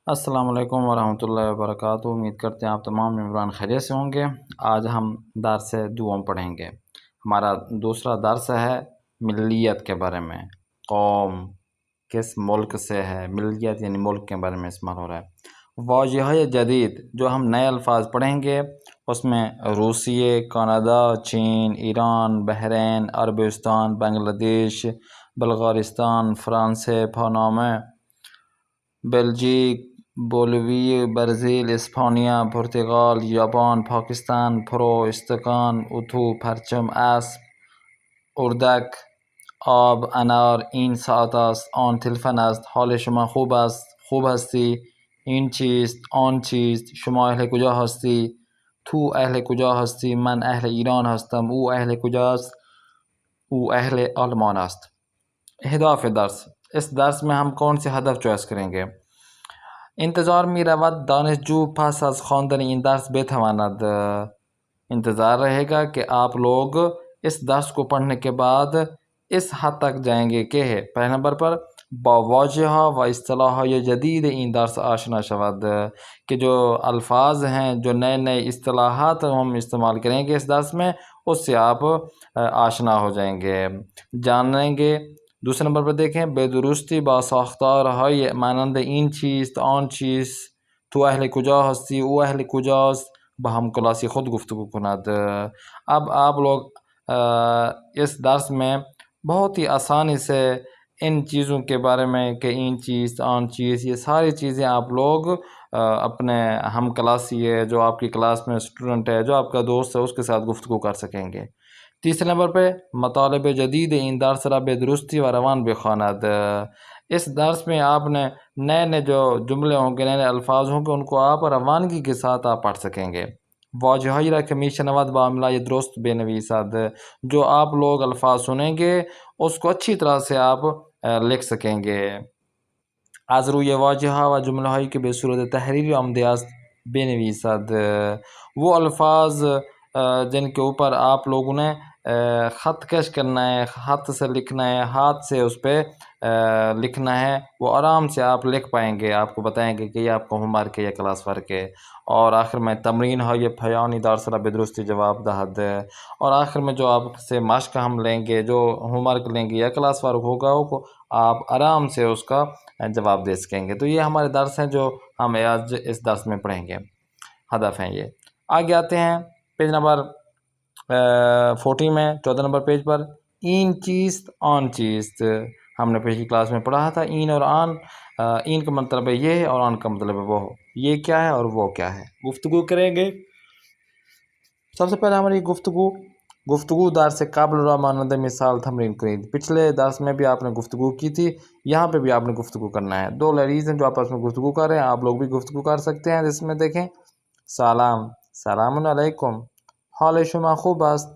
السلام علیکم ورحمۃ اللہ وبرکاتہ۔ امید کرتے ہیں آپ تمام ممبران خیریت سے ہوں گے۔ آج ہم درس دوم پڑھیں گے۔ ہمارا دوسرا درس ہے ملیت کے بارے میں۔ قوم کس ملک سے ہے، ملیت یعنی ملک کے بارے میں استعمال ہو رہا ہے۔ واضح جدید جو ہم نئے الفاظ پڑھیں گے اس میں روسیے، کینیڈا، چین، ایران، بحرین، عربستان، بنگلہ دیش، بلغارستان، فرانس، پاناما، بیلجیک، بولیویا، برازیل، اسپانیہ، پرتگال، جاپان، پاکستان، پرو، استکان، اتو، پرچم، اسب، اردک، آب، انار، این ساعت است، آن تلفن است، حال شما خوب است، خوب هستی، این چیست، آن چیست، شما اهل کجا هستی، تو اهل کجا هستی، من اهل ایران هستم، او اهل کجاست، او اهل آلمان است۔ اهداف درس، اس درس میں ہم کون سے ہدف چوائس کریں گے؟ انتظار می رود دانشجو پس از خواندن این درس بتواند، انتظار رہے گا کہ آپ لوگ اس درس کو پڑھنے کے بعد اس حد تک جائیں گے کہ پہلے نمبر پر با واضح و اصطلاح جدید این درس آشنا شود، کہ جو الفاظ ہیں، جو نئے نئے اصطلاحات ہم استعمال کریں گے اس درس میں، اس سے آپ آشنا ہو جائیں گے، جانیں گے۔ دوسرے نمبر پر دیکھیں، بے درستی با ساختار های مانند این چیست، آن چیست، تو اهل کجا هستی، او اهل کجاست، با هم کلاسی خود گفتگو کند۔ اب آپ لوگ اس درس میں بہت ہی آسانی سے ان چیزوں کے بارے میں کہ این چیز، آن چیز، یہ ساری چیزیں آپ لوگ اپنے ہم کلاسی ہے، جو آپ کی کلاس میں اسٹوڈنٹ ہے، جو آپ کا دوست ہے، اس کے ساتھ گفتگو کر سکیں گے۔ تیسرے نمبر پہ مطالب جدید این درس را بے درستی و روان بخواند، اس درس میں آپ نے نئے نئے جو جملے ہوں گے، نئے نئے الفاظ ہوں گے، ان کو آپ روانگی کے ساتھ آپ پڑھ سکیں گے۔ واضحی را که میشنود با املای درست بنویسد، جو آپ لوگ الفاظ سنیں گے اس کو اچھی طرح سے آپ لکھ سکیں گے۔ از روی واضح و جمله هایی که به صورت تحریری آمده است بنویسد، وہ الفاظ جن کے اوپر آپ لوگوں نے خط کش کرنا ہے، ہاتھ سے لکھنا ہے، ہاتھ سے اس پہ لکھنا ہے، وہ آرام سے آپ لکھ پائیں گے، آپ کو بتائیں گے کہ یہ آپ کو ہوم ورک ہے یا کلاس ورک ہے۔ اور آخر میں تمرین ہے یہ پیانی دار سرا بے درستی جواب دہد، اور آخر میں جو آپ سے مشق ہم لیں گے، جو ہوم ورک لیں گے یا کلاس ورک ہوگا، وہ آپ آرام سے اس کا جواب دے سکیں گے۔ تو یہ ہمارے درس ہیں جو ہم آج اس درس میں پڑھیں گے، ہدف ہیں یہ۔ آگے آتے ہیں پیج نمبر 40 میں، 14 نمبر پیج پر، این چیست، آن چیست، ہم نے پچھلی کلاس میں پڑھا تھا این اور آن، این کا مطلب ہے یہ اور آن کا مطلب ہے وہ، یہ کیا ہے اور وہ کیا ہے، گفتگو کریں گے۔ سب سے پہلے ہماری گفتگو دار سے قابل را مانند مثال تمرین کنید۔ پچھلے درس میں بھی آپ نے گفتگو کی تھی، یہاں پہ بھی آپ نے گفتگو کرنا ہے۔ دو لیڈیز ہیں جو آپس میں گفتگو کر رہے ہیں، آپ لوگ بھی گفتگو کر سکتے ہیں، جس میں دیکھیں، سلام، سلام علیکم، حال شما خوب است،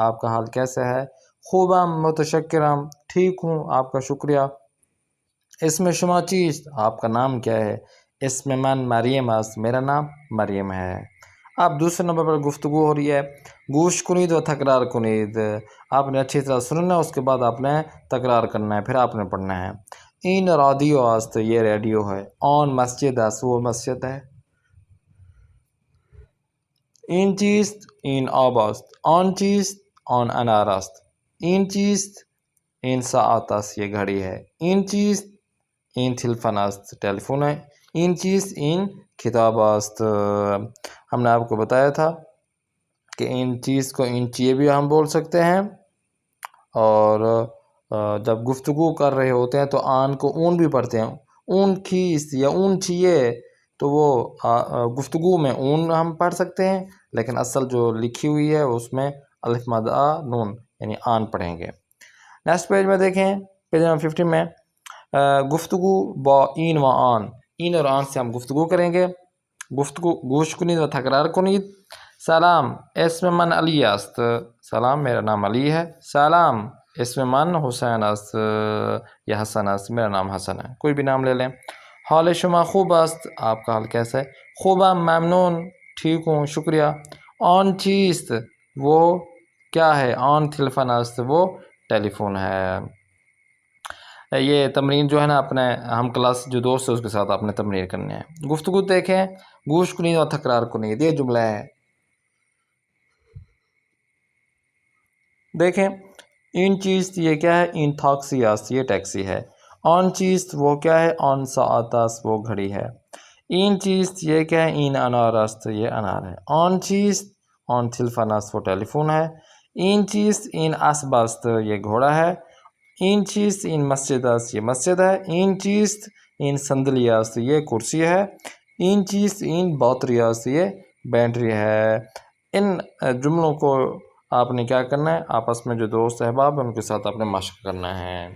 آپ کا حال کیسے ہے، خوبم، متشکرم، ٹھیک ہوں، آپ کا شکریہ، اسم شما چیست، آپ کا نام کیا ہے، اسم من مریم است، میرا نام مریم ہے۔ اب دوسرے نمبر پر گفتگو ہو رہی ہے، گوش کنید و تکرار کنید، آپ نے اچھی طرح سننا ہے، اس کے بعد آپ نے تکرار کرنا ہے، پھر آپ نے پڑھنا ہے۔ این رادیو است، یہ ریڈیو ہے، آن مسجد است، وہ مسجد ہے، این چیست، این آب است، آن چیست، آن انار است، این چیست، این ساعت است، یہ گھڑی ہے، این چیست، این تلفن است، ٹیلیفون ہے، این چیست، این کتاب است۔ ہم نے آپ کو بتایا تھا کہ ان چیز کو ان چیئے بھی ہم بول سکتے ہیں، اور جب گفتگو کر رہے ہوتے ہیں تو آن کو اون بھی پڑھتے ہیں، اون کیست یا اون چیئے، تو وہ گفتگو میں اون ہم پڑھ سکتے ہیں، لیکن اصل جو لکھی ہوئی ہے اس میں الف مد آ نون یعنی آن پڑھیں گے۔ نیکسٹ پیج میں دیکھیں، پیج نمبر 50 میں، گفتگو با این و آن، این اور آن سے ہم گفتگو کریں گے۔ گفتگو گوش کنید و تکرار کنید۔ سلام، اسم من علی است، سلام، میرا نام علی ہے، سلام، اسم من حسین است یا حسن است، میرا نام حسن ہے، کوئی بھی نام لے لیں۔ حال شما خوب است، آپ کا حال کیسا ہے، خوبم، ممنون، ٹھیک ہوں، شکریہ۔ آن چیست، وہ کیا ہے، آن تلفن است، وہ ٹیلی فون ہے۔ یہ تمرین جو ہے نا اپنے ہم کلاس جو دوست ہے اس کے ساتھ آپ نے تمرین کرنی ہے. گفتگو دیکھیں. گوش کنید اور تکرار کنید یہ جملہ ہے. دیکھیں این چیز یہ کیا ہے؟ این تھاکسی است یہ ٹیکسی ہے. آن چیز وہ کیا ہے؟ آن ساعت است وہ گھڑی ہے. این چیز یہ کیا ہے؟ این انار است یہ انار ہے. آن چیز آن تلفن است وہ ٹیلی فون ہے. این چیز این اسب است یہ گھوڑا ہے. این چیز این مسجد است یہ مسجد ہے. این چیز این صندلی است یہ کرسی ہے. این چیز این باتری است یہ بیٹری ہے. ان جملوں کو آپ نے کیا کرنا ہے؟ آپس میں جو دوست احباب ہیں ان کے ساتھ آپ نے مشق کرنا ہے.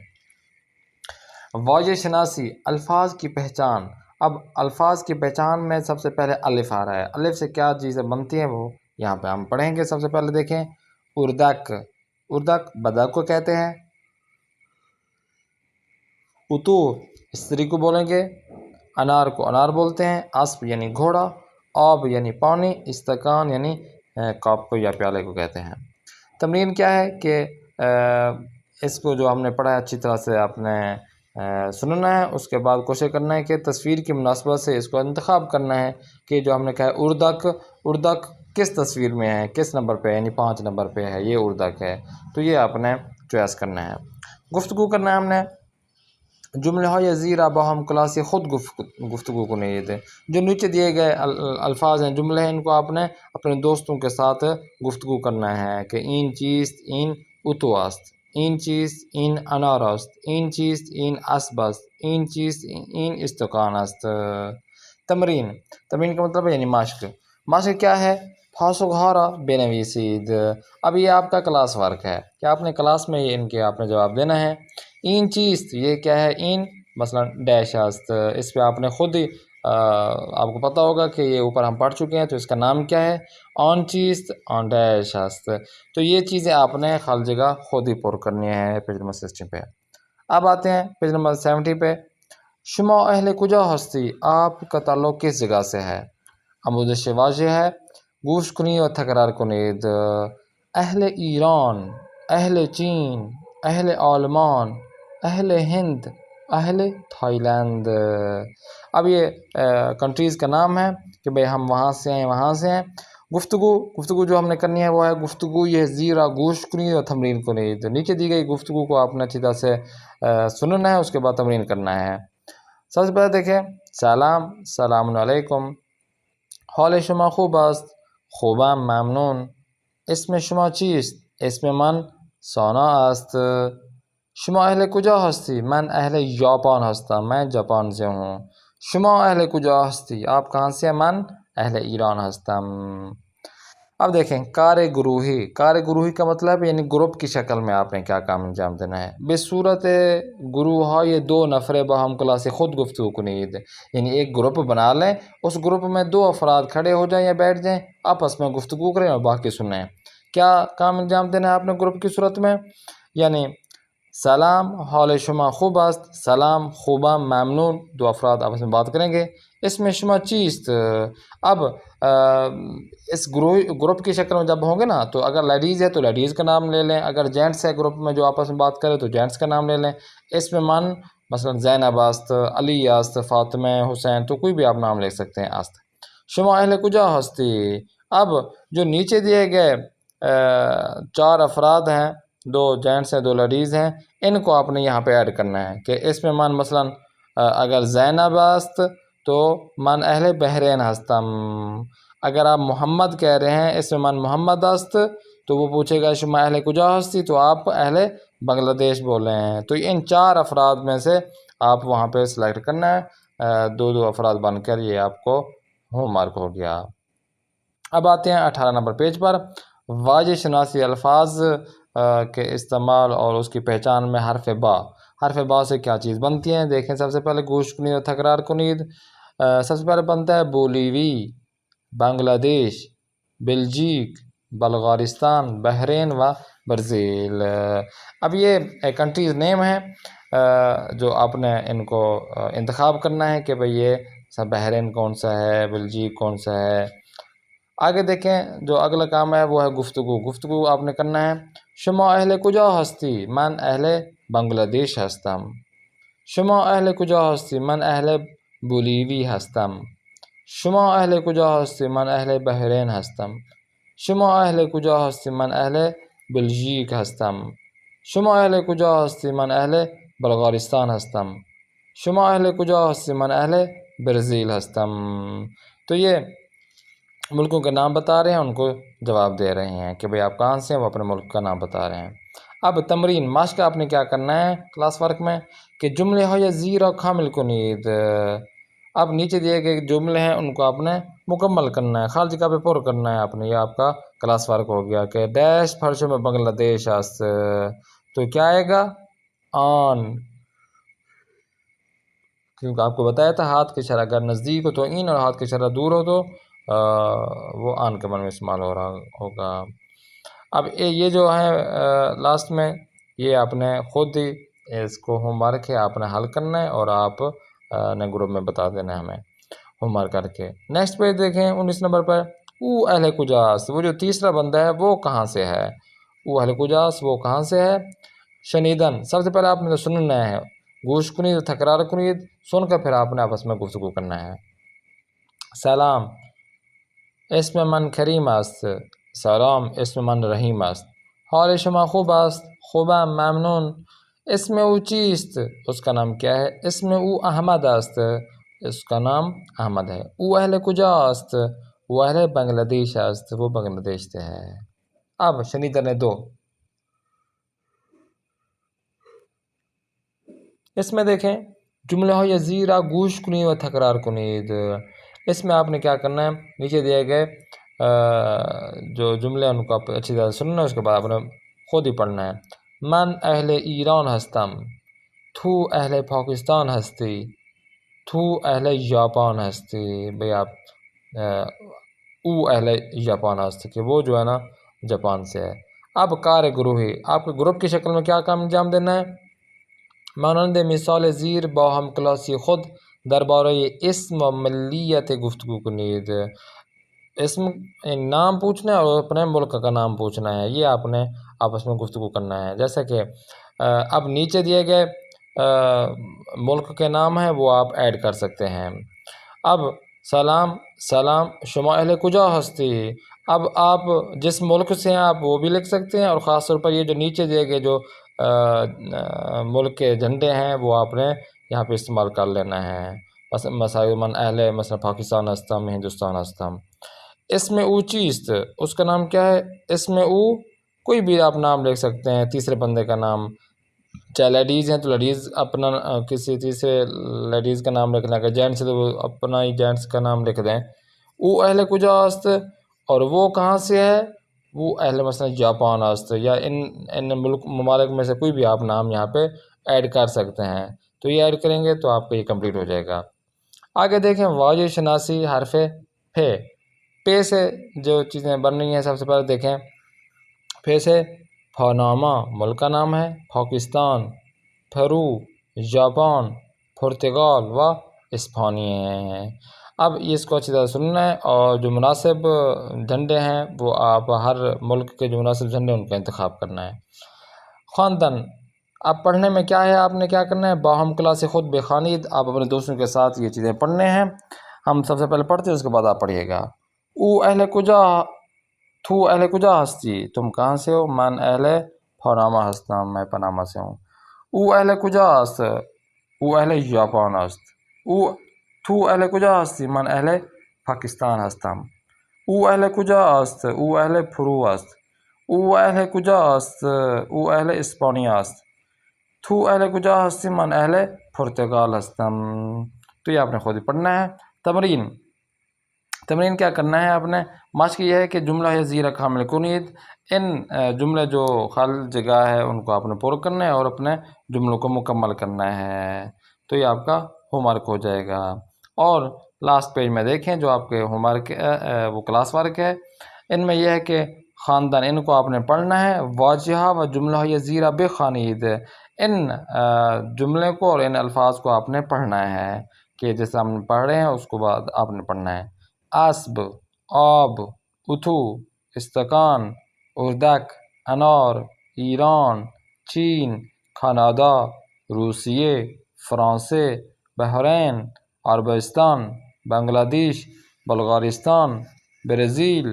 واجہ شناسی الفاظ کی پہچان. اب الفاظ کی پہچان میں سب سے پہلے الف آ رہا ہے. الف سے کیا چیزیں بنتی ہیں وہ یہاں پہ ہم پڑھیں گے. سب سے پہلے دیکھیں اردک. اردک بدک کو کہتے ہیں. اتو استری کو بولیں گے. انار کو انار بولتے ہیں. اسب یعنی گھوڑا. آب یعنی پانی. استکان یعنی کپ یا پیالے کو کہتے ہیں. تمرین کیا ہے کہ اس کو جو ہم نے پڑھا ہے اچھی طرح سے آپ نے سننا ہے. اس کے بعد کوشش کرنا ہے کہ تصویر کی مناسبت سے اس کو انتخاب کرنا ہے کہ جو ہم نے کہا ہے اردک. اردک کس تصویر میں ہے؟ کس نمبر پہ؟ یعنی 5 نمبر پہ ہے یہ اردک ہے. تو یہ آپ نے چوائس کرنا ہے. گفتگو کرنا ہے ہم نے. جملے های زیر با هم کلاسی خود گفتگو کنید. جو نیچے دیے گئے الفاظ ہیں جملے ہیں ان کو آپ نے اپنے دوستوں کے ساتھ گفتگو کرنا ہے کہ این چیز این اتو است. این چیز این انار است. این چیز این اسب است. این چیز این استکان است. تمرین. تمرین کا مطلب ہے یعنی مشق. مشق کیا ہے؟ پاسخگوارا بنویسید. اب یہ آپ کا کلاس ورک ہے کہ آپ نے کلاس میں ان کے آپ نے جواب دینا ہے. این چیز یہ کیا ہے؟ این مثلا ڈیش است. اس پہ آپ نے خود ہی آپ کو پتہ ہوگا کہ یہ اوپر ہم پڑھ چکے ہیں تو اس کا نام کیا ہے؟ آن چیز آن ڈیش است. تو یہ چیزیں آپ نے خالی جگہ خود ہی پر کرنی ہے پیج نمبر 60 پہ. اب آتے ہیں پیج نمبر 70 پہ. شما اہل کجا ہستی؟ آپ کا تعلق کس جگہ سے ہے؟ آموزش واضح ہے. گوش کنید و تکرار کنید. اہل ایران. اہل چین. اہل آلمان. اہل ہند. اہل تھائی لینڈ. اب یہ کنٹریز کا نام ہے کہ بھئی ہم وہاں سے ہیں وہاں سے ہیں. گفتگو جو ہم نے کرنی ہے وہ ہے گفتگو یہ زیرہ گوش کنید اور تمرین کنید. نیچے دی گئی گفتگو کو آپ نے اچھی طرح سے سننا ہے اس کے بعد تمرین کرنا ہے. سب سے پہلے دیکھیں سلام. سلام علیکم. حال شما خوب است؟ خوبم ممنون. اسم شما چیست؟ اسم من سانا است. شما اهل کجا هستی؟ من اهل ژاپن هستم. من ژاپن سے ہوں. شما اهل کجا هستی؟ آپ کہاں سے ہیں؟ من اہل ایران ہستم. اب دیکھیں کار گروہی. کار گروہی کا مطلب یعنی گروپ کی شکل میں آپ نے کیا کام انجام دینا ہے. بے صورت گروہ یہ 2 نفر باہم کلاس خود گفتگو کنید. یعنی ایک گروپ بنا لیں. اس گروپ میں 2 افراد کھڑے ہو جائیں یا بیٹھ جائیں آپس میں گفتگو کریں اور باقی سنیں. کیا کام انجام دینا ہے آپ نے گروپ کی صورت میں؟ یعنی سلام حال شما خوب است. سلام خوبم ممنون. 2 افراد آپس میں بات کریں گے. اس میں شما چیست. اب اس گروپ کی شکل میں جب ہوں گے نا تو اگر لیڈیز ہے تو لیڈیز کا نام لے لیں. اگر جینٹس ہے گروپ میں جو آپس میں بات کرے تو جینٹس کا نام لے لیں. اس میں من مثلا زینب است. علی است. فاطمہ حسین تو کوئی بھی آپ نام لے سکتے ہیں. است. شما اہل کجا ہستی. اب جو نیچے دیے گئے 4 افراد ہیں 2 جینٹس ہیں 2 لیڈیز ہیں ان کو آپ نے یہاں پہ ایڈ کرنا ہے کہ اس میں من مثلا اگر زینب است تو من اہل بحرین ہستم. اگر آپ محمد کہہ رہے ہیں اس میں من محمد است تو وہ پوچھے گا شما اہل کجا ہستی تو آپ اہل بنگلہ دیش بول رہے ہیں. تو ان 4 افراد میں سے آپ وہاں پہ سلیکٹ کرنا ہے. 2 افراد بن کر یہ آپ کو ہوم مارک ہو گیا. اب آتے ہیں 18 نمبر پیج پر. واجہ شناسی الفاظ کے استعمال اور اس کی پہچان میں حرف با. حرف با سے کیا چیز بنتی ہیں؟ دیکھیں سب سے پہلے گوش کنید اور تکرار کنید. سب سے پہلے بنتا ہے بولیوی. بنگلہ دیش. بلجیک. بلغارستان. بحرین و برازیل. اب یہ کنٹریز نیم ہیں جو آپ نے ان کو انتخاب کرنا ہے کہ بھئی یہ بحرین کون سا ہے بلجیک کون سا ہے. آگے دیکھیں جو اگلا کام ہے وہ ہے گفتگو. گفتگو آپ نے کرنا ہے. شما اہل کجا ہستی. من اہل بنگلہ دیش ہستم. شما اهل کجا هستی؟ من اهل بولیوی هستم. شما اهل کجا هستی؟ من اهل بحرین هستم. شما اهل کجا هستی؟ من اهل بلژیک هستم. شما اهل کجا هستی؟ من اهل بلغارستان هستم. شما اهل کجا هستی؟ من اهل برزیل ہستم. تو یہ ملکوں کے نام بتا رہے ہیں، ان کو جواب دے رہے ہیں کہ بھئی آپ کہاں سے ہیں، وہ اپنے ملک کا نام بتا رہے ہیں. اب تمرین مشق آپ نے کیا کرنا ہے کلاس ورک میں کہ جملے ہو یا زیر اور کامل کنید. اب نیچے دیے گئے جملے ہیں ان کو آپ نے مکمل کرنا ہے، خالی جگہ پہ پر کرنا ہے آپ نے. یہ آپ کا کلاس ورک ہو گیا کہ ڈیش فرشوں میں بنگلہ دیش است. تو کیا آئے گا؟ آن، کیونکہ آپ کو بتایا تھا ہاتھ کی اشارہ اگر نزدیک ہو تو این اور ہاتھ کی اشارہ دور ہو تو وہ آن کے من میں استعمال ہو رہا ہوگا. اب یہ جو ہے لاسٹ میں یہ آپ نے خود ہی اس کو ہوم ورک ہے آپ نے حل کرنا ہے اور آپ نے گروپ میں بتا دینا ہے ہمیں ہوم ورک کر کے. نیکسٹ پیج دیکھیں 19 نمبر پر. او اہل کجاس، وہ جو تیسرا بندہ ہے وہ کہاں سے ہے؟ او اہل کجاس وہ کہاں سے ہے؟ شنیدن، سب سے پہلے آپ نے تو سننا ہے، گوش کنید تکرار کنید، سن کر پھر آپ نے آپس میں گفتگو کرنا ہے. سلام اسم من کریم است. سلام اسم من رحیم است. حال شما خوب است؟ خوبم ممنون. اسم او چیست؟ اس کا نام کیا ہے؟ اسم او احمد است. اس کا نام احمد ہے. او اہل کجا است؟ وہ اہل بنگلہ دیش است. وہ بنگلہ دیش سے ہے. اب شنیدر نے دو، اس میں دیکھیں جملہ ہو یا زیرہ گوش کنید و تکرار کنید. اس میں آپ نے کیا کرنا ہے، نیچے دیے گئے جو جملے ہیں ان کو آپ اچھی طرح سننا ہے، اس کے بعد آپ نے خود ہی پڑھنا ہے. من اہل ایران ہستم. تو اہل پاکستان ہستی. تو اہل جاپان ہستی. بھئی آپ او اہل جاپان ہستی کہ وہ جو ہے نا جاپان سے ہے. اب کار گروہی، آپ کے گروپ کی شکل میں کیا کام انجام دینا ہے؟ مانند مثال زیر با ہم کلاسی خود دربارہ اسم و ملیت گفتگو کنید. اسم نام پوچھنا ہے اور اپنے ملک کا نام پوچھنا ہے. یہ آپ نے آپس میں گفتگو کرنا ہے. جیسا کہ اب نیچے دیے گئے ملک کے نام ہیں وہ آپ ایڈ کر سکتے ہیں. اب سلام سلام شما اہل کجا ہستی. اب آپ جس ملک سے ہیں آپ وہ بھی لکھ سکتے ہیں، اور خاص طور پر یہ جو نیچے دیے گئے جو ملک کے جھنڈے ہیں وہ آپ نے یہاں پہ استعمال کر لینا ہے. مثلا من اہل مثلا پاکستان ہستم، ہندوستان ہستم. اس میں او چیست، اس کا نام کیا ہے؟ اس میں او کوئی بھی آپ نام لکھ سکتے ہیں، تیسرے بندے کا نام. چاہے لیڈیز ہیں تو لیڈیز اپنا کسی تیسرے لیڈیز کا نام لکھنا، اگر جینٹس ہے تو وہ اپنا ہی جینٹس کا نام لکھ دیں. او اہل کجا است، اور وہ کہاں سے ہے؟ وہ اہل مثلا جاپان است. یا ان ملک ممالک میں سے کوئی بھی آپ نام یہاں پہ ایڈ کر سکتے ہیں. تو یہ ایڈ کریں گے تو آپ کا یہ کمپلیٹ ہو جائے گا. آگے دیکھیں واجہ شناسی حرف پے. پے سے جو چیزیں بن رہی ہیں سب سے پہلے دیکھیں. پے سے پاناما ملک کا نام ہے، پاکستان، پیرو، جاپان، پرتگال و اسپانیہ ہیں. اب اس کو اچھی طرح سننا ہے اور جو مناسب جھنڈے ہیں وہ آپ ہر ملک کے جو مناسب جھنڈے ان کا انتخاب کرنا ہے. خواندن، اب پڑھنے میں کیا ہے، آپ نے کیا کرنا ہے، باہم کلاس خود بخوانید، آپ اپنے دوستوں کے ساتھ یہ چیزیں پڑھنے ہیں. ہم سب سے پہلے پڑھتے ہیں اس کے بعد آپ پڑھیے گا. او اہل کجا، تو اہل کجا ہستی، تم کہاں سے ہو؟ من اہل پاناما ہستم، میں پاناما سے ہوں. او اہل کجا است، او اہل جاپان است. او تو اہل کجا ہستی، من اہل پاکستان هستم. او اهل کجا است، او اهل پرو است. او اهل کجا است، او اهل اسپانیا است. تو اہل کجا ہستی، من اہل پرتگال ہستم. تو یہ آپ نے خود ہی پڑھنا ہے. تمرین کیا کرنا ہے آپ نے، مشق یہ ہے کہ جملہ ہے زیرہ کامل کنید، ان جملے جو خالی جگہ ہے ان کو آپ نے پر کرنا ہے اور اپنے جملوں کو مکمل کرنا ہے. تو یہ آپ کا ہوم ورک ہو جائے گا. اور لاسٹ پیج میں دیکھیں جو آپ کے ہوم ورک وہ کلاس ورک ہے، ان میں یہ ہے کہ خاندان ان کو آپ نے پڑھنا ہے. واجہہ و جملہ یہ زیرہ بے خانید، ان جملے کو اور ان الفاظ کو آپ نے پڑھنا ہے کہ جیسے ہم پڑھ رہے ہیں اس کو بعد آپ نے پڑھنا ہے. اسب، آب، اتو، استکان، اردک، انار، ایران، چین، کاناڈا، روسیے، فرانسے، بحرین، عربستان، بنگلہ دیش، بلغارستان، برازیل،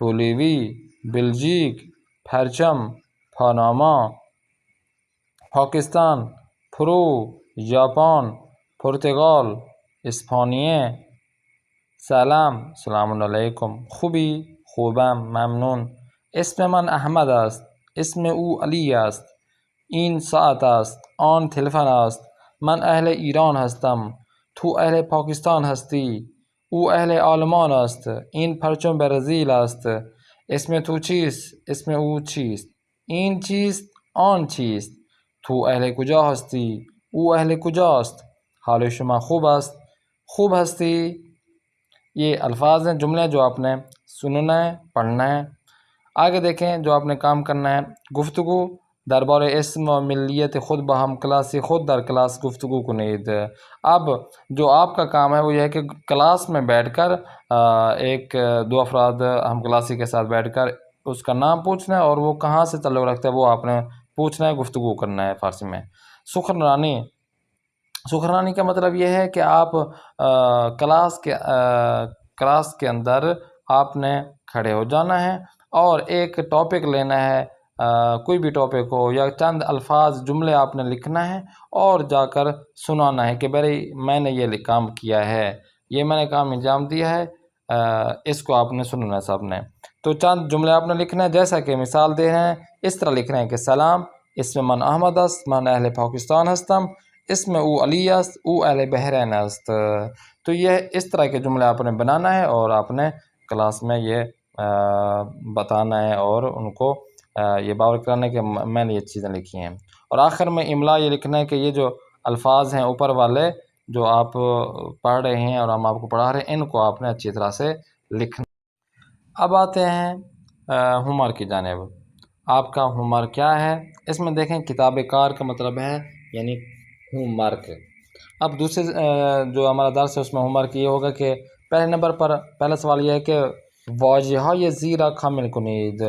بولیوی، بلجیک، پرچم، پاناما، پاکستان، پرو، ژاپن، پرتغال، اسپانیه. سلام، سلام علیکم. خوبی؟ خوبم، ممنون. اسم من احمد است. اسم او علی است. این ساعت است. آن تلفن است. من اهل ایران هستم. تو اهل پاکستان هستی. او اهل آلمان است. این پرچم برزیل است. اسم تو چیست؟ اسم او چیست؟ این چیست؟ آن چیست؟ تو اهل کجا هستی؟ او اهل کجاست؟ حال شما خوب است؟ خوب ہستی؟ یہ الفاظ ہیں، جملے جو آپ نے سننا ہے، پڑھنا ہے. آگے دیکھیں جو آپ نے کام کرنا ہے. گفتگو دربار اسم و ملیت خود بہم کلاسی خود در کلاس گفتگو کنید. اب جو آپ کا کام ہے وہ یہ ہے کہ کلاس میں بیٹھ کر ایک دو افراد ہم کلاسی کے ساتھ بیٹھ کر اس کا نام پوچھنا ہے اور وہ کہاں سے تعلق رکھتا ہے وہ آپ نے پوچھنا ہے، گفتگو کرنا ہے فارسی میں. سخنرانی. سخنرانی کا مطلب یہ ہے کہ آپ کلاس کے اندر آپ نے کھڑے ہو جانا ہے اور ایک ٹاپک لینا ہے، کوئی بھی ٹاپک ہو، یا چند الفاظ جملے آپ نے لکھنا ہے اور جا کر سنانا ہے کہ بھائی میں نے یہ کام کیا ہے، یہ میں نے کام انجام دیا ہے، اس کو آپ نے سننا ہے سب نے. تو چند جملے آپ نے لکھنا ہے، جیسا کہ مثال دے رہے ہیں اس طرح لکھ رہے ہیں کہ سلام، اسم من احمد است، من اہل پاکستان ہستم، اسم او علی است، او اہل بحرین است. تو یہ اس طرح کے جملے آپ نے بنانا ہے اور آپ نے کلاس میں یہ بتانا ہے اور ان کو یہ باور کرانا ہے کہ میں نے یہ چیزیں لکھی ہیں. اور آخر میں املا یہ لکھنا ہے کہ یہ جو الفاظ ہیں اوپر والے جو آپ پڑھ رہے ہیں اور ہم آپ کو پڑھا رہے ہیں، ان کو آپ نے اچھی طرح سے لکھنا. اب آتے ہیں ہوم ورک کی جانب. آپ کا ہوم ورک کیا ہے؟ اس میں دیکھیں کتاب کار کا مطلب ہے یعنی ہوم ورک. اب دوسرے جو ہمارا درس ہے اس میں ہوم ورک یہ ہوگا کہ پہلے نمبر پر پہلا سوال یہ ہے کہ واجہہ یہ زیرہ کامل کنید.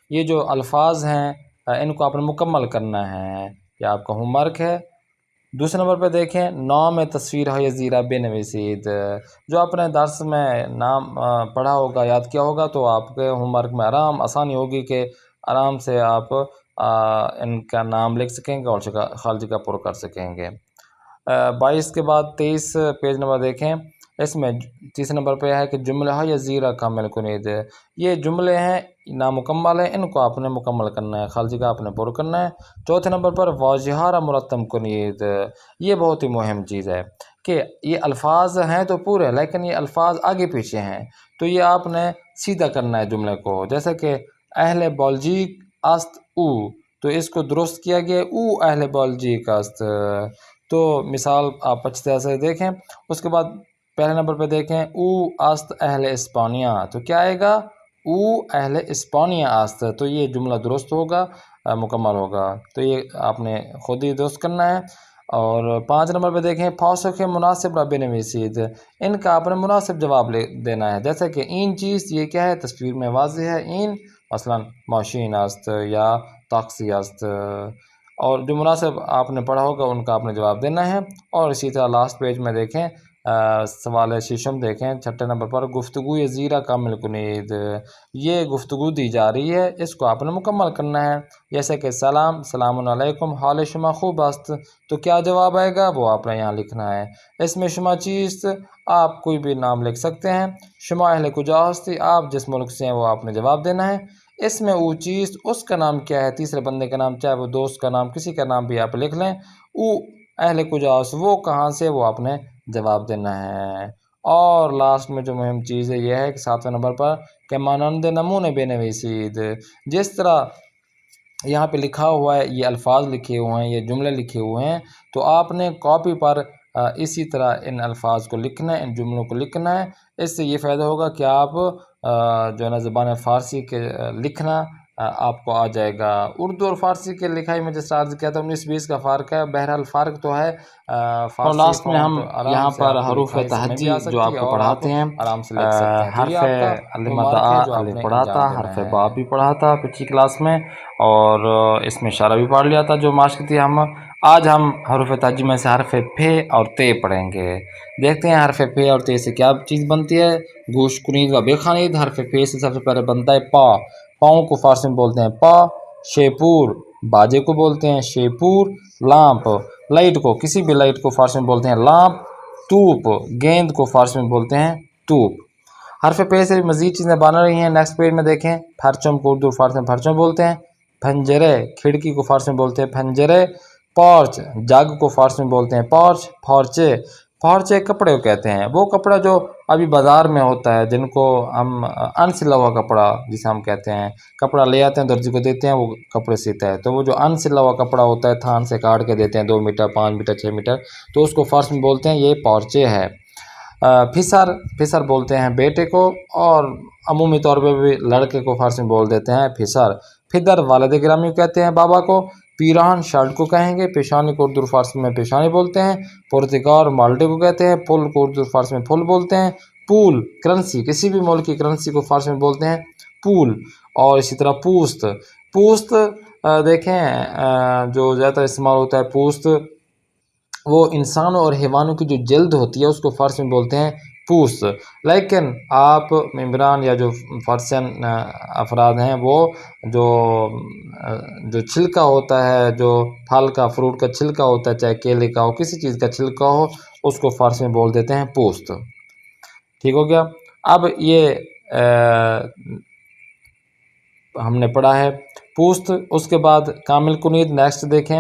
یہ جو الفاظ ہیں ان کو آپ نے مکمل کرنا ہے، یہ آپ کا ہوم ورک ہے. دوسرے نمبر پہ دیکھیں نام تصویر ہے زیرہ بنویسید. جو آپ نے درس میں نام پڑھا ہوگا، یاد کیا ہوگا، تو آپ کے ہوم ورک میں آسانی ہوگی کہ آرام سے آپ ان کا نام لکھ سکیں گے اور خالی جگہ پر کر سکیں گے. 22 کے بعد 23 پیج نمبر دیکھیں. اس میں تیسرے نمبر پہ ہے کہ جملہ ہے یا زیرہ کامل کنید. یہ جملے ہیں نامکمل ہیں، ان کو آپ نے مکمل کرنا ہے، خالی جگہ آپ نے پر کرنا ہے. چوتھے نمبر پر واضحہ مرتب کنید. یہ بہت ہی مہم چیز ہے کہ یہ الفاظ ہیں تو پورے، لیکن یہ الفاظ آگے پیچھے ہیں، تو یہ آپ نے سیدھا کرنا ہے جملے کو. جیسے کہ اہل بلجیک است او، تو اس کو درست کیا گیا او اہل بلجیک است. تو مثال آپ اچھی طرح سے دیکھیں. اس کے بعد پہلے نمبر پہ دیکھیں او است اہل اسپانیہ، تو کیا آئے گا؟ او اہل اسپانیہ است. تو یہ جملہ درست ہوگا، مکمل ہوگا. تو یہ آپ نے خود ہی درست کرنا ہے. اور 5 نمبر پہ دیکھیں پاسخ مناسب رب نویسید. ان کا آپ نے مناسب جواب دینا ہے. جیسے کہ این چیز یہ کیا ہے، تصویر میں واضح ہے. این مثلا ماشین است یا تاکسی است. اور جو مناسب آپ نے پڑھا ہوگا ان کا آپ نے جواب دینا ہے. اور اسی طرح لاسٹ پیج میں دیکھیں سوال ششم دیکھیں 6 نمبر پر گفتگو زیرہ کامل کنید. یہ گفتگو دی جا رہی ہے، اس کو آپ نے مکمل کرنا ہے. جیسے کہ سلام، سلام علیکم، حال شما خوب است. تو کیا جواب آئے گا وہ آپ نے یہاں لکھنا ہے. اس میں شما چیز آپ کوئی بھی نام لکھ سکتے ہیں. شما اہل کجا ہستی، آپ جس ملک سے ہیں وہ آپ نے جواب دینا ہے. اس میں او چیز اس کا نام کیا ہے، تیسرے بندے کا نام، چاہے وہ دوست کا نام، کسی کا نام بھی آپ لکھ لیں. او اہل کجاس، وہ کہاں سے، وہ آپ نے جواب دینا ہے. اور لاسٹ میں جو مہم چیز ہے یہ ہے کہ 7ویں نمبر پر کہ مانند نمونے بنویسید. جس طرح یہاں پہ لکھا ہوا ہے، یہ الفاظ لکھے ہوئے ہیں، یہ جملے لکھے ہوئے ہیں، تو آپ نے کاپی پر اسی طرح ان الفاظ کو لکھنا ہے، ان جملوں کو لکھنا ہے. اس سے یہ فائدہ ہوگا کہ آپ جو ہے نا زبان فارسی کے لکھنا آپ کو آ جائے گا. اردو اور فارسی کے لکھائی میں جیسے عرض کیا تھا 19-20 کا فرق ہے. بہرحال فرق تو ہے. اور لاسٹ میں ہم یہاں پر حروف تہجی جو آپ کو پڑھاتے ہیں، حرف الف پڑھا تھا، حرف با بھی پڑھا تھا پچھلی کلاس میں، اور اس میں اشارہ بھی پڑھ لیا تھا جو ماشکتی ہم آج ہم حروف تہجی میں سے حرف پ اور ت پڑھیں گے۔ دیکھتے ہیں حرف پ اور ت سے کیا چیز بنتی ہے۔ گوش کنید و بے خانید۔ حرف پ سے سب سے پہلے بنتا ہے پا، پاؤں کو فارسی میں بولتے ہیں پا۔ شیپور، باجے کو بولتے ہیں شیپور۔ لامپ، لائٹ کو، کسی بھی لائٹ کو فارسی میں بولتے ہیں لامپ۔ توپ، گیند کو فارسی میں بولتے ہیں توپ۔ حرف پ سے مزید چیزیں بن رہی ہیں۔ نیکسٹ پیج میں دیکھیں، پرچم کو اردو فارسی میں پرچم بولتے ہیں۔ پھنجرے، کھڑکی کو فارسی میں بولتے ہیں پھنجرے۔ پارچ، جگ کو فارسی میں بولتے ہیں پارچ۔ فارچے، فارچے کپڑے کو کہتے ہیں، وہ کپڑا جو ابھی بازار میں ہوتا ہے، جن کو ہم ان سلا ہوا کپڑا جسے ہم کہتے ہیں، کپڑا لے آتے ہیں درزی کو دیتے ہیں، وہ کپڑے سیتا ہے، تو وہ جو ان سلا ہوا کپڑا ہوتا ہے تھان سے کاٹ کے دیتے ہیں 2 میٹر 5 میٹر 6 میٹر، تو اس کو فارسی میں بولتے ہیں یہ پارچے ہے۔ پھسر، پھسر بولتے ہیں بیٹے کو، اور عمومی طور پہ بھی لڑکے کو فارسی میں بول دیتے ہیں پھسر۔ پھدر، والد گرامی کو کہتے ہیں بابا کو۔ پیراہن، شرٹ کو کہیں گے۔ پیشانی کو اردو فارسی میں پیشانی بولتے ہیں۔ پرتگار، مالٹے کو کہتے ہیں۔ پل کو اردو فارسی میں پھل بولتے ہیں۔ پول، کرنسی، کسی بھی ملک کی کرنسی کو فارسی میں بولتے ہیں پول۔ اور اسی طرح پوست، پوست دیکھیں جو زیادہ استعمال ہوتا ہے پوست، وہ انسانوں اور حیوانوں کی جو جلد ہوتی ہے اس کو فارسی میں بولتے ہیں پوست۔ لیکن آپ ممبران یا جو فارسین افراد ہیں، وہ جو چھلکا ہوتا ہے، جو پھل کا فروٹ کا چھلکا ہوتا ہے، چاہے کیلے کا ہو کسی چیز کا چھلکا ہو، اس کو فارسی میں بول دیتے ہیں پوست۔ ٹھیک ہو گیا۔ اب یہ ہم نے پڑھا ہے پوست۔ اس کے بعد کامل کنید، نیکسٹ دیکھیں،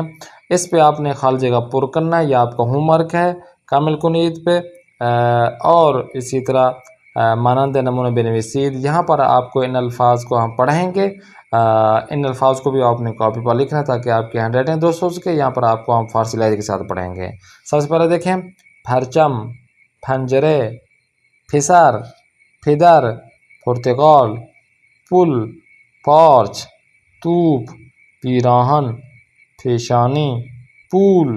اس پہ آپ نے خالی جگہ پر کرنا ہے، یہ آپ کا ہوم ورک ہے کامل کنید پہ۔ اور اسی طرح مانند نمونہ بنویسید، یہاں پر آپ کو ان الفاظ کو ہم پڑھیں گے، ان الفاظ کو بھی آپ نے کاپی پر لکھنا تاکہ آپ کی ہینڈ رائٹنگ درست ہو سکے۔ یہاں پر آپ کو ہم فارسی لہجے کے ساتھ پڑھیں گے۔ سب سے پہلے دیکھیں، پرچم، پھنجرے، پھسر، پھدر، پرتگال، پل، پارچ، توپ، پیراہن، پیشانی، پول،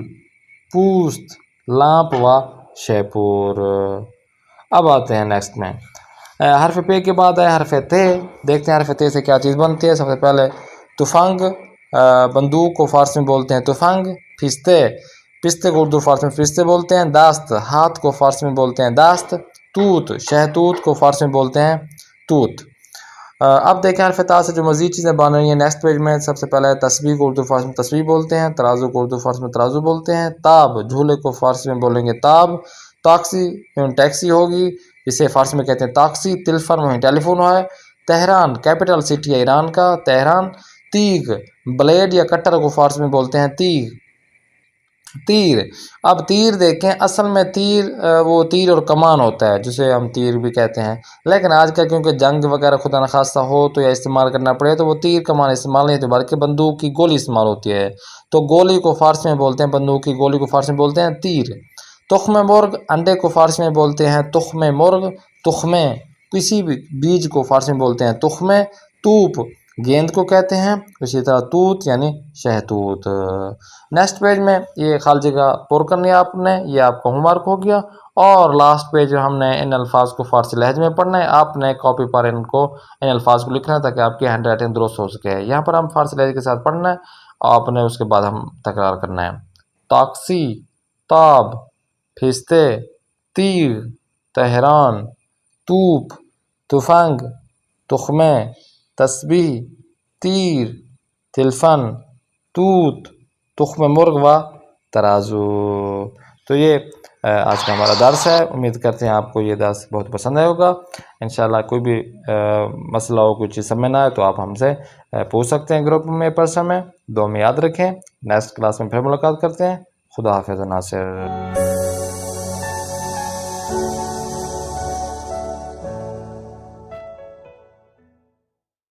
پوست، لامپ و شیپور۔ اب آتے ہیں نیکسٹ میں، حرف پ کے بعد ہے حرف ت۔ دیکھتے ہیں حرف ت سے کیا چیز بنتی ہے۔ سب سے پہلے تفنگ، بندوق کو فارسی میں بولتے ہیں تفنگ۔ پھستے، پستے کو اردو فارسی میں پھستے بولتے ہیں۔ داست، ہاتھ کو فارسی میں بولتے ہیں داست۔ توت، شہتوت کو فارسی میں بولتے ہیں توت۔ اب دیکھیں حرف ت سے جو مزید چیزیں بن رہی ہیں نیکسٹ پیج میں۔ سب سے پہلے تسبیح کو اردو فارسی میں تسبیح بولتے ہیں۔ ترازو کو اردو فارسی میں ترازو بولتے ہیں۔ تاب، جھولے کو فارسی میں بولیں گے تاب۔ ٹیکسی، ٹیکسی ہوگی، اسے فارسی میں کہتے ہیں تاکسی۔ ٹیلیفون وہیں ٹیلی فون ہے۔ تہران، کیپٹل سٹی ہے ایران کا تہران۔ تیغ، بلیڈ یا کٹر کو فارسی میں بولتے ہیں تیغ۔ تیر، اب تیر دیکھیں، اصل میں تیر وہ تیر اور کمان ہوتا ہے جسے ہم تیر بھی کہتے ہیں، لیکن آج کل کیونکہ جنگ وغیرہ خدا نخواستہ ہو تو یا استعمال کرنا پڑے تو وہ تیر کمان استعمال نہیں ہوتی، بلکہ بندوق کی گولی استعمال ہوتی ہے، تو گولی کو فارسی میں بولتے ہیں، بندوق کی گولی کو فارسی میں بولتے ہیں تیر۔ تخم مرغ، انڈے کو فارسی میں بولتے ہیں تخم مرغ۔ تخمے، کسی بھی بیج کو فارسی میں بولتے ہیں تخمے۔ توپ، گیند کو کہتے ہیں، اسی طرح توت یعنی شہتوت۔ نیکسٹ پیج میں یہ خالی جگہ پر کرنی ہے آپ نے، یہ آپ کا ہوم ورک ہو گیا، اور لاسٹ پیج ہم نے ان الفاظ کو فارسی لہجے میں پڑھنا ہے۔ آپ نے کاپی پر ان الفاظ کو لکھنا ہے تاکہ آپ کی ہینڈ رائٹنگ درست ہو سکے۔ یہاں پر ہم فارسی لہجے کے ساتھ پڑھنا ہے، آپ نے اس کے بعد ہم تکرار کرنا ہے۔ تاکسی، تاب، پھستے، تیر، تہران، توپ، تفنگ، تخمے، تسبیح، تیر، تلفن، توت، تخم مرغ و ترازو۔ تو یہ آج کا ہمارا درس ہے، امید کرتے ہیں آپ کو یہ درس بہت پسند آئے ہوگا۔ انشاءاللہ کوئی بھی مسئلہ ہو، کوئی چیز سمجھ نہ آئے تو آپ ہم سے پوچھ سکتے ہیں گروپ میں، پرسن میں۔ دعا میں یاد رکھیں، نیکسٹ کلاس میں پھر ملاقات کرتے ہیں۔ خدا حافظ ناصر۔